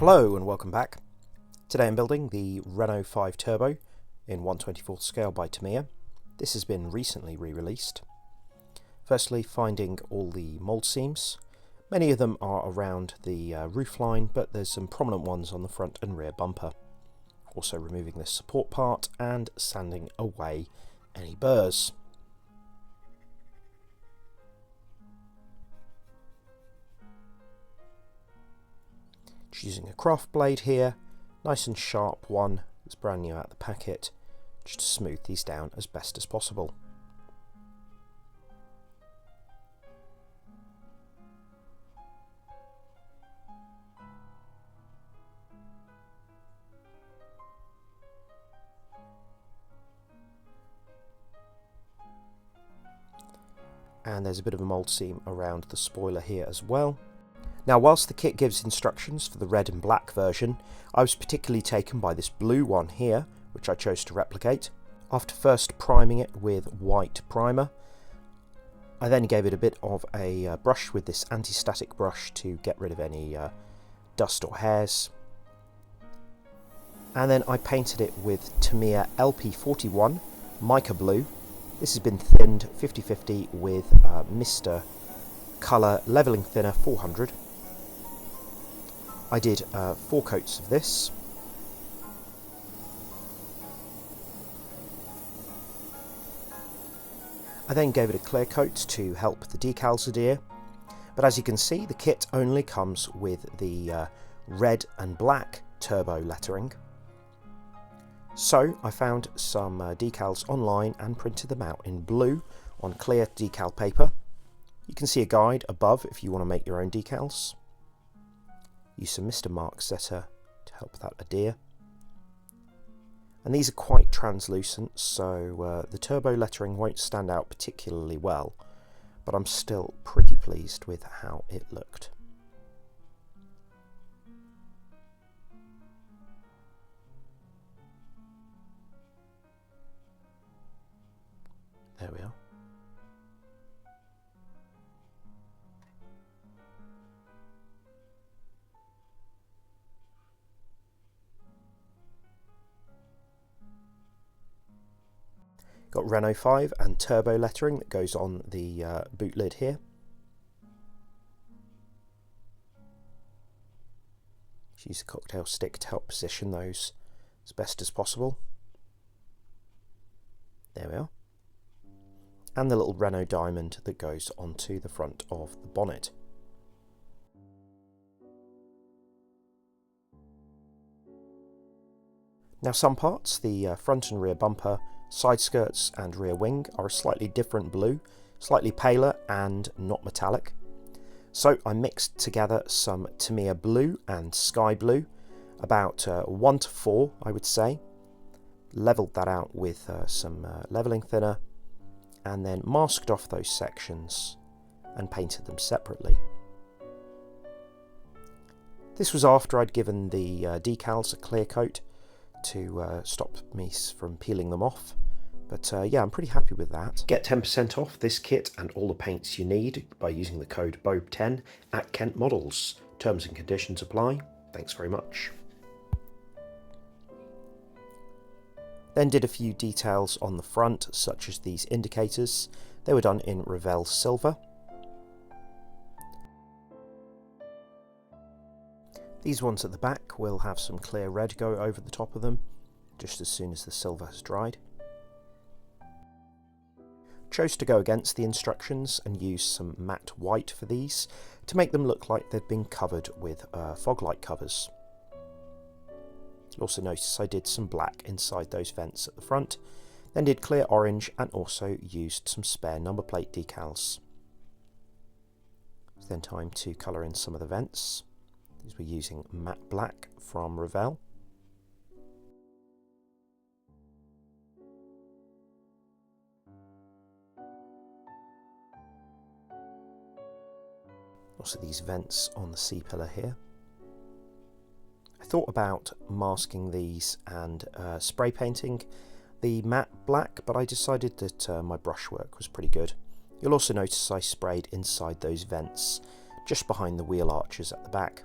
Hello and welcome back. Today I'm building the Renault 5 Turbo in 1/24th scale by Tamiya. This has been recently re-released. Firstly, finding all the mould seams. Many of them are around the roofline, but there's some prominent ones on the front and rear bumper. Also removing this support part and sanding away any burrs. Using a craft blade here, nice and sharp one that's brand new out of the packet, just to smooth these down as best as possible. And there's a bit of a mould seam around the spoiler here as well. Now, whilst the kit gives instructions for the red and black version, I was particularly taken by this blue one here, which I chose to replicate. After first priming it with white primer, I then gave it a bit of a brush with this anti-static brush to get rid of any dust or hairs. And then I painted it with Tamiya LP41 mica blue. This has been thinned 50/50 with Mr. Colour Leveling Thinner 400. I did 4 coats of this. I then gave it a clear coat to help the decals adhere, but as you can see the kit only comes with the red and black turbo lettering. So I found some decals online and printed them out in blue on clear decal paper. You can see a guide above if you want to make your own decals. Use some Mr. Mark Setter to help that adhere. And these are quite translucent, so the turbo lettering won't stand out particularly well, but I'm still pretty pleased with how it looked. There we are. Got Renault 5 and turbo lettering that goes on the boot lid here. Just use a cocktail stick to help position those as best as possible. There we are. And the little Renault diamond that goes onto the front of the bonnet. Now some parts, the front and rear bumper, side skirts and rear wing, are a slightly different blue, slightly paler and not metallic. So I mixed together some Tamiya blue and sky blue, about 1:4 I would say, levelled that out with some levelling thinner, and then masked off those sections and painted them separately. This was after I'd given the decals a clear coat to stop me from peeling them off. But yeah, I'm pretty happy with that. Get 10% off this kit and all the paints you need by using the code BOAB10 at Kent Models. Terms and conditions apply. Thanks very much. Then did a few details on the front, such as these indicators. They were done in Revell silver. These ones at the back will have some clear red go over the top of them, just as soon as the silver has dried. Chose to go against the instructions and use some matte white for these to make them look like they'd been covered with fog light covers. You'll also notice I did some black inside those vents at the front, then did clear orange and also used some spare number plate decals. Then time to colour in some of the vents. These we're using matte black from Revell. Also these vents on the C-pillar here. I thought about masking these and spray painting the matte black, but I decided that my brushwork was pretty good. You'll also notice I sprayed inside those vents just behind the wheel arches at the back.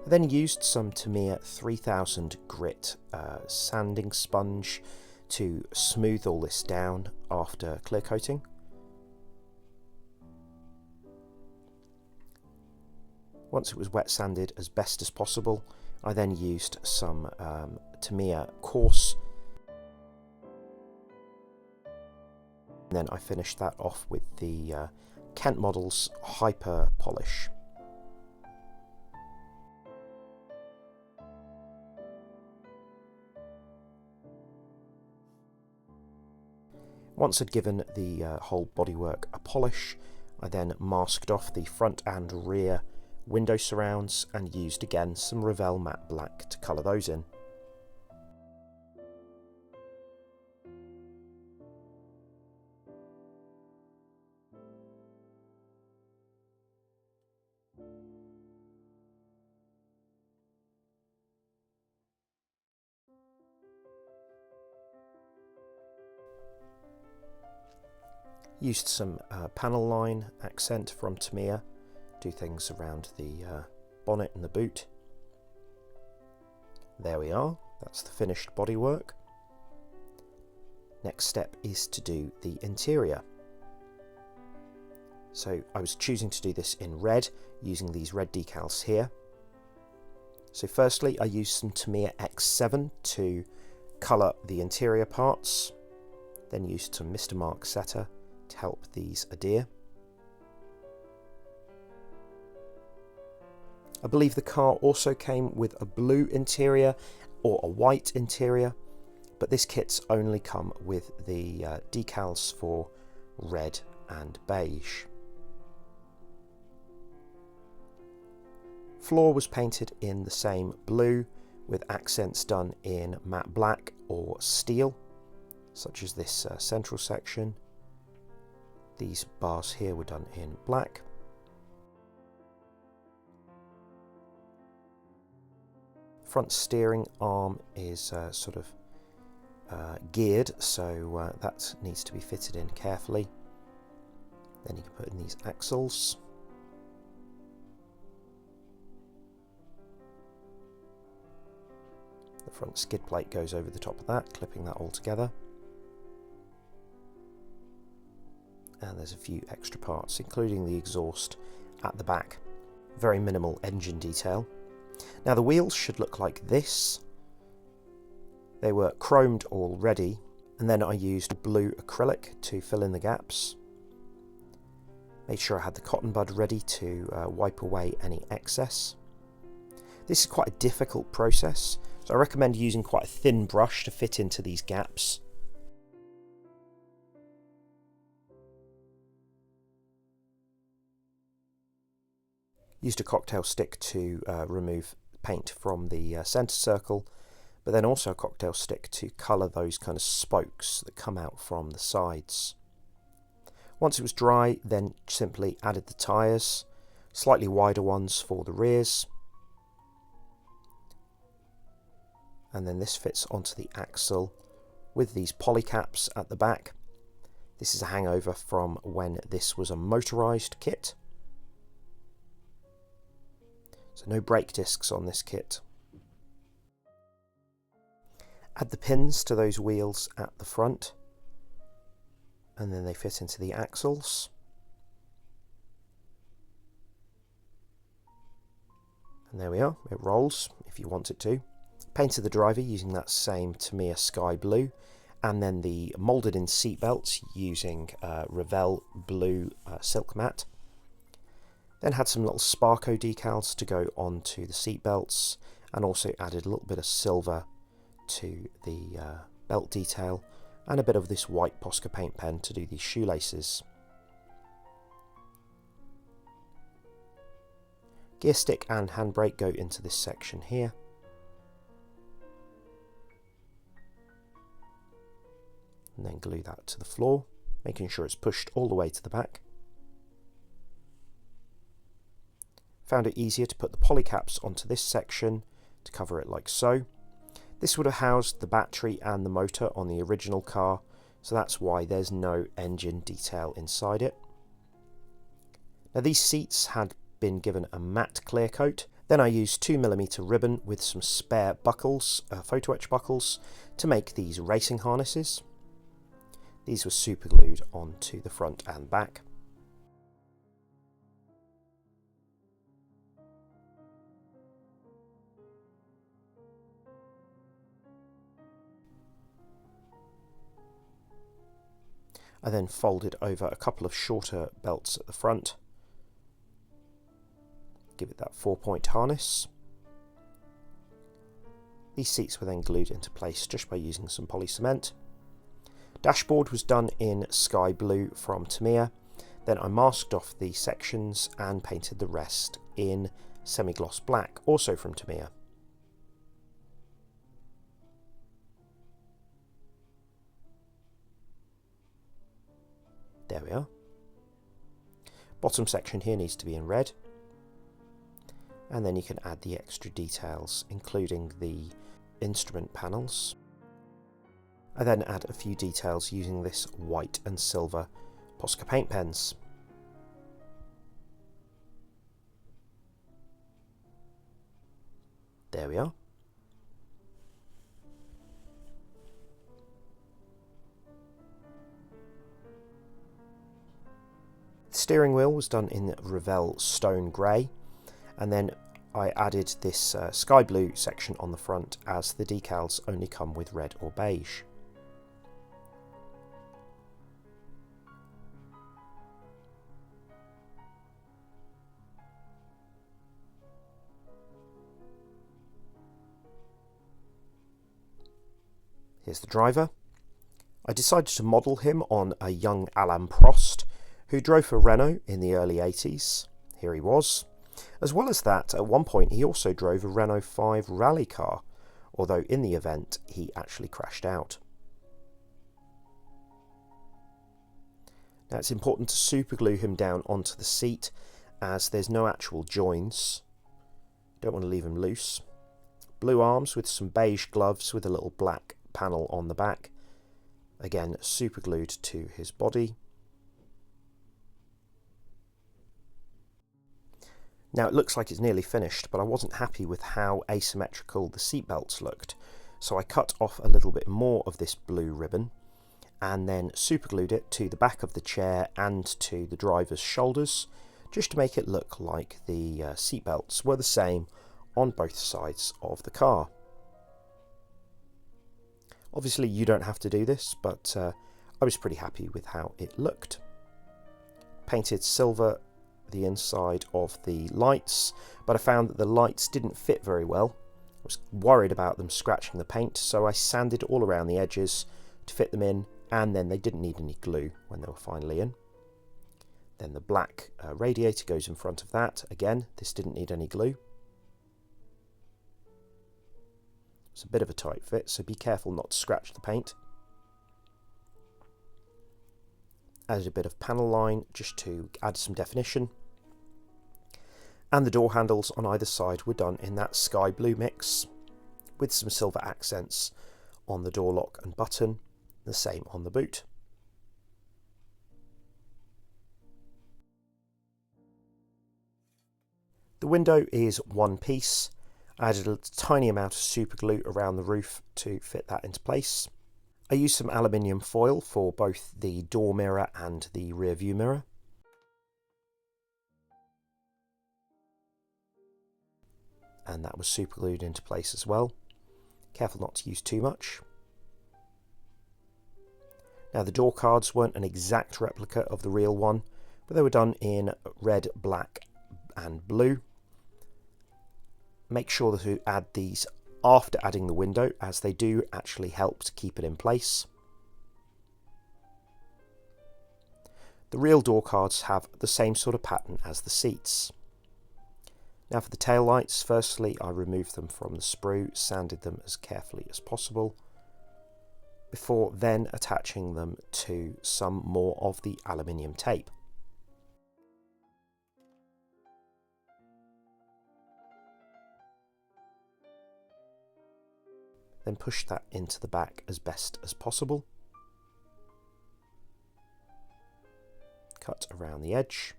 I then used some Tamiya 3000 grit sanding sponge to smooth all this down after clear coating. Once it was wet sanded as best as possible, I then used some Tamiya coarse, and then I finished that off with the Kent Models Hyper Polish. Once I'd given the whole bodywork a polish, I then masked off the front and rear window surrounds and used again some Revell matte black to colour those in. Used some panel line accent from Tamiya, do things around the bonnet and the boot. There we are, that's the finished bodywork. Next step is to do the interior. So I was choosing to do this in red, using these red decals here. So firstly, I used some Tamiya X7 to colour the interior parts, then used some Mr. Mark Setter to help these adhere. I believe the car also came with a blue interior or a white interior, but this kit's only come with the decals for red and beige. Floor was painted in the same blue with accents done in matte black or steel, such as this central section. These bars here were done in black. Front steering arm is sort of geared, so that needs to be fitted in carefully. Then you can put in these axles. The front skid plate goes over the top of that, clipping that all together. And there's a few extra parts, including the exhaust at the back. Very minimal engine detail. Now the wheels should look like this. They were chromed already, and then I used blue acrylic to fill in the gaps. Made sure I had the cotton bud ready to wipe away any excess. This is quite a difficult process, so I recommend using quite a thin brush to fit into these gaps. Used a cocktail stick to remove paint from the centre circle, but then also a cocktail stick to colour those kind of spokes that come out from the sides. Once it was dry, then simply added the tyres, slightly wider ones for the rears, and then this fits onto the axle with these poly caps at the back. This is a hangover from when this was a motorised kit. So no brake discs on this kit. Add the pins to those wheels at the front, and then they fit into the axles. And there we are, it rolls if you want it to. Painted the driver using that same Tamiya sky blue, and then the moulded in seat belts using Revell blue silk matte. Then had some little Sparko decals to go onto the seat belts, and also added a little bit of silver to the belt detail, and a bit of this white Posca paint pen to do these shoelaces. Gear stick and handbrake go into this section here. And then glue that to the floor, making sure it's pushed all the way to the back. Found it easier to put the poly caps onto this section to cover it like so. This would have housed the battery and the motor on the original car, so that's why there's no engine detail inside it. Now these seats had been given a matte clear coat Then I used 2mm ribbon with some spare buckles, photo etch buckles, to make these racing harnesses. These were super glued onto the front and back. I then folded over a couple of shorter belts at the front. Give it that 4-point harness. These seats were then glued into place just by using some poly cement. Dashboard was done in sky blue from Tamiya. Then I masked off the sections and painted the rest in semi-gloss black, also from Tamiya. There we are. Bottom section here needs to be in red. And then you can add the extra details, including the instrument panels. I then add a few details using this white and silver Posca paint pens. There we are. The steering wheel was done in Revell Stone Grey, and then I added this sky blue section on the front, as the decals only come with red or beige. Here's the driver. I decided to model him on a young Alain Prost, who drove for Renault in the early 80s. Here he was. As well as that, at one point he also drove a Renault 5 rally car, although in the event he actually crashed out. Now it's important to superglue him down onto the seat, as there's no actual joins. Don't want to leave him loose. Blue arms with some beige gloves with a little black panel on the back. Again, superglued to his body. Now it looks like it's nearly finished, but I wasn't happy with how asymmetrical the seatbelts looked, so I cut off a little bit more of this blue ribbon and then superglued it to the back of the chair and to the driver's shoulders, just to make it look like the seatbelts were the same on both sides of the car. Obviously you don't have to do this, but I was pretty happy with how it looked. Painted silver the inside of the lights, but I found that the lights didn't fit very well. I was worried about them scratching the paint, so I sanded all around the edges to fit them in, and then they didn't need any glue when they were finally in. Then the black radiator goes in front of that. Again, this didn't need any glue. It's a bit of a tight fit, so be careful not to scratch the paint. Added a bit of panel line just to add some definition. And the door handles on either side were done in that sky blue mix, with some silver accents on the door lock and button, the same on the boot. The window is one piece. I added a tiny amount of super glue around the roof to fit that into place. I used some aluminium foil for both the door mirror and the rear view mirror. And that was super glued into place as well. Careful not to use too much. Now the door cards weren't an exact replica of the real one, but they were done in red, black and blue. Make sure to add these after adding the window, as they do actually help to keep it in place. The real door cards have the same sort of pattern as the seats. Now for the tail lights, firstly I removed them from the sprue, sanded them as carefully as possible, before then attaching them to some more of the aluminium tape. Then push that into the back as best as possible. Cut around the edge.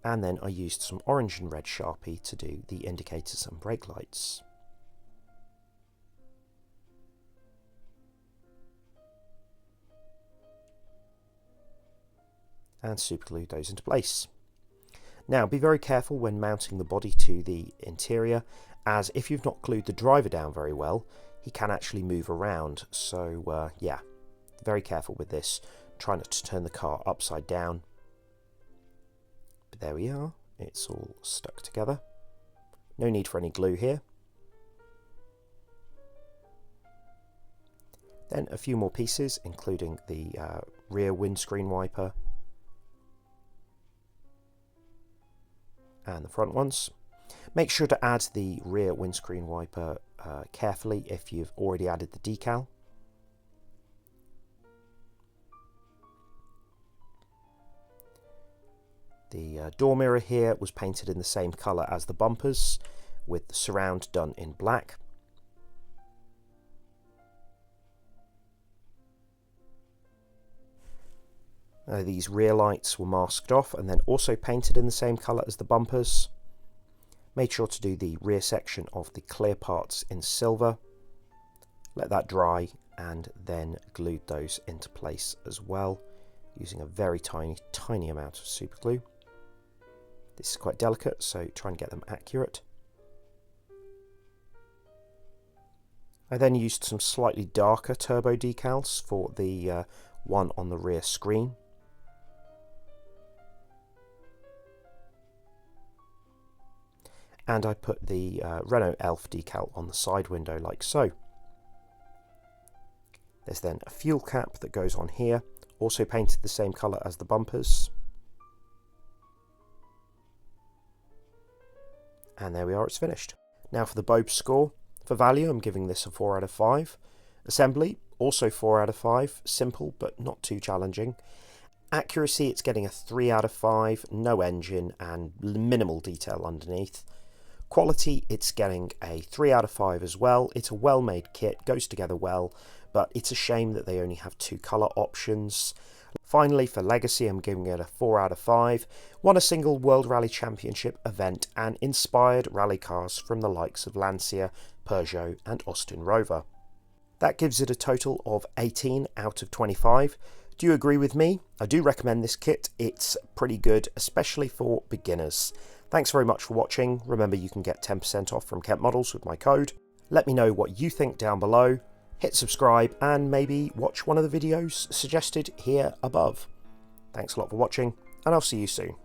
And then I used some orange and red Sharpie to do the indicators and brake lights. And superglue those into place. Now be very careful when mounting the body to the interior, as if you've not glued the driver down very well, he can actually move around. So yeah, very careful with this. Try not to turn the car upside down. But there we are, it's all stuck together. No need for any glue here. Then a few more pieces, including the rear windscreen wiper and the front ones. Make sure to add the rear windscreen wiper carefully if you've already added the decal. The door mirror here was painted in the same colour as the bumpers, with the surround done in black. These rear lights were masked off and then also painted in the same colour as the bumpers. Made sure to do the rear section of the clear parts in silver. Let that dry and then glued those into place as well, using a very tiny amount of super glue. This is quite delicate, so try and get them accurate. I then used some slightly darker turbo decals for the one on the rear screen. And I put the Renault Elf decal on the side window like so. There's then a fuel cap that goes on here, also painted the same colour as the bumpers. And there we are, it's finished. Now for the BOAB score. For value, I'm giving this a 4 out of 5. Assembly, also 4 out of 5. Simple, but not too challenging. Accuracy, it's getting a 3 out of 5. No engine and minimal detail underneath. Quality, it's getting a 3 out of 5 as well. It's a well-made kit, goes together well, but it's a shame that they only have 2 colour options. Finally, for legacy, I'm giving it a 4 out of 5. Won a single World Rally Championship event and inspired rally cars from the likes of Lancia, Peugeot and Austin Rover. That gives it a total of 18 out of 25. Do you agree with me? I do recommend this kit. It's pretty good, especially for beginners. Thanks very much for watching. Remember, you can get 10% off from Kent Models with my code. Let me know what you think down below. Hit subscribe and maybe watch one of the videos suggested here above. Thanks a lot for watching, and I'll see you soon.